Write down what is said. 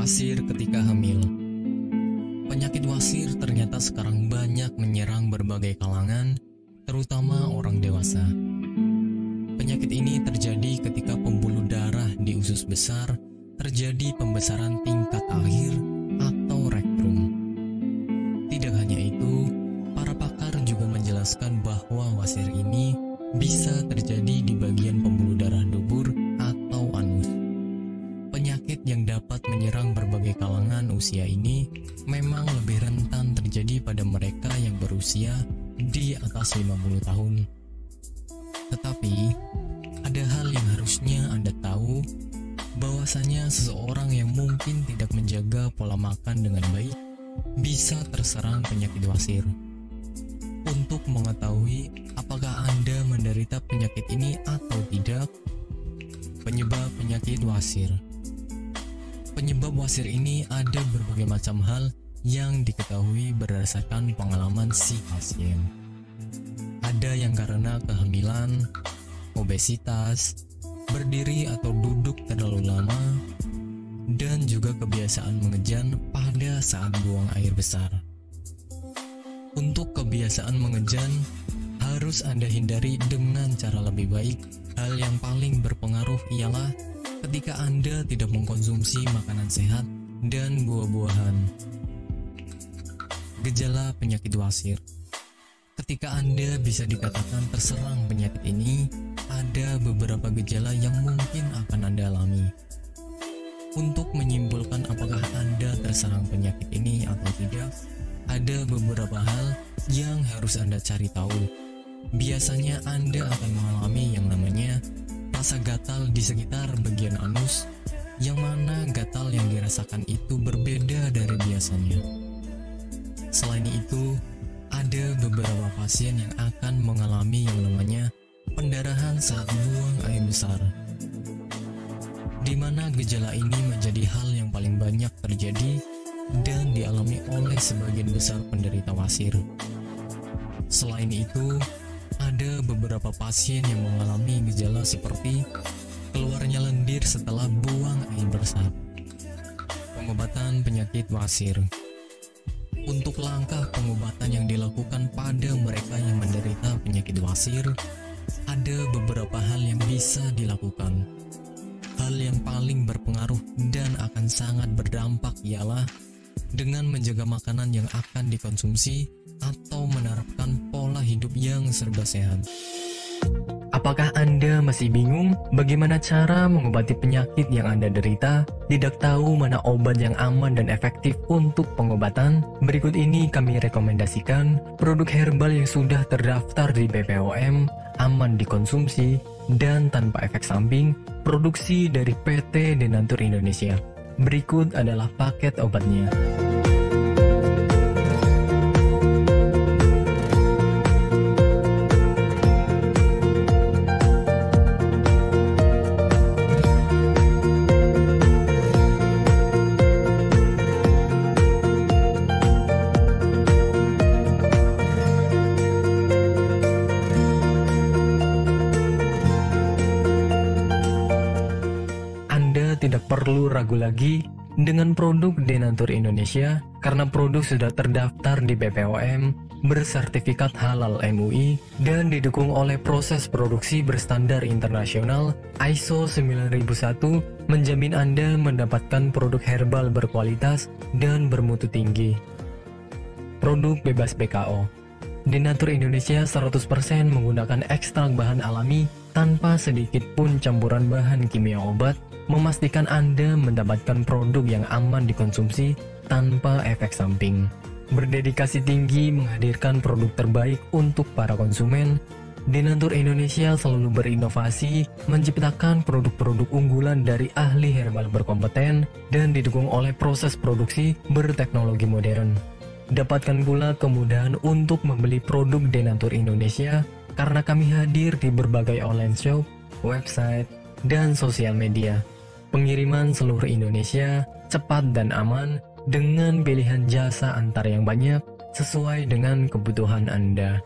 Wasir ketika hamil. Penyakit wasir ternyata sekarang banyak menyerang berbagai kalangan, terutama orang dewasa. Penyakit ini terjadi ketika pembuluh darah di usus besar terjadi pembesaran tingkat akhir atau rektum. Tidak hanya itu, para pakar juga menjelaskan bahwa wasir ini bisa terjadi di bagian pembuluh darah dubur atau anus. Penyakit yang dapat menyerang berbagai kalangan usia ini memang lebih rentan terjadi pada mereka yang berusia di atas 50 tahun. Tetapi, ada hal yang harusnya Anda tahu, bahwasanya seseorang yang mungkin tidak menjaga pola makan dengan baik bisa terserang penyakit wasir. Untuk mengetahui apakah Anda menderita penyakit ini atau tidak, penyebab penyakit wasir. Penyebab wasir ini ada berbagai macam hal yang diketahui berdasarkan pengalaman si pasien. Ada yang karena kehamilan, obesitas, berdiri atau duduk terlalu lama, dan juga kebiasaan mengejan pada saat buang air besar. Untuk kebiasaan mengejan, harus Anda hindari dengan cara lebih baik. Hal yang paling berpengaruh ialah ketika Anda tidak mengkonsumsi makanan sehat dan buah-buahan. Gejala penyakit wasir. Ketika Anda bisa dikatakan terserang penyakit ini, ada beberapa gejala yang mungkin akan Anda alami. Untuk menyimpulkan apakah Anda terserang penyakit ini atau tidak, ada beberapa hal yang harus Anda cari tahu. Biasanya Anda akan mengalami yang namanya rasa gatal di sekitar bagian anus, yang mana gatal yang dirasakan itu berbeda dari biasanya. Selain itu, ada beberapa pasien yang akan mengalami yang namanya pendarahan saat buang air besar, di mana gejala ini menjadi hal yang paling banyak terjadi dan dialami oleh sebagian besar penderita wasir. Selain itu, ada beberapa pasien yang mengalami gejala seperti keluarnya lendir setelah buang air besar. Pengobatan penyakit wasir. Untuk langkah pengobatan yang dilakukan pada mereka yang menderita penyakit wasir, ada beberapa hal yang bisa dilakukan. Hal yang paling berpengaruh dan akan sangat berdampak ialah dengan menjaga makanan yang akan dikonsumsi atau menerapkan pola hidup yang serba sehat. Apakah Anda masih bingung bagaimana cara mengobati penyakit yang Anda derita? Tidak tahu mana obat yang aman dan efektif untuk pengobatan? Berikut ini kami rekomendasikan produk herbal yang sudah terdaftar di BPOM, aman dikonsumsi, dan tanpa efek samping, produksi dari PT Denatur Indonesia. Berikut adalah paket obatnya. Tidak perlu ragu lagi Dengan produk Denatur Indonesia, karena produk sudah terdaftar di BPOM, bersertifikat halal MUI, dan didukung oleh proses produksi berstandar internasional ISO 9001, menjamin Anda mendapatkan produk herbal berkualitas dan bermutu tinggi. Produk bebas BKO. Denatur Indonesia 100% menggunakan ekstrak bahan alami tanpa sedikit pun campuran bahan kimia obat, memastikan Anda mendapatkan produk yang aman dikonsumsi tanpa efek samping. Berdedikasi tinggi menghadirkan produk terbaik untuk para konsumen, Denatur Indonesia selalu berinovasi, menciptakan produk-produk unggulan dari ahli herbal berkompeten dan didukung oleh proses produksi berteknologi modern. Dapatkan pula kemudahan untuk membeli produk Denatur Indonesia karena kami hadir di berbagai online shop, website, dan sosial media. Pengiriman seluruh Indonesia, cepat dan aman, dengan pilihan jasa antar yang banyak, sesuai dengan kebutuhan Anda.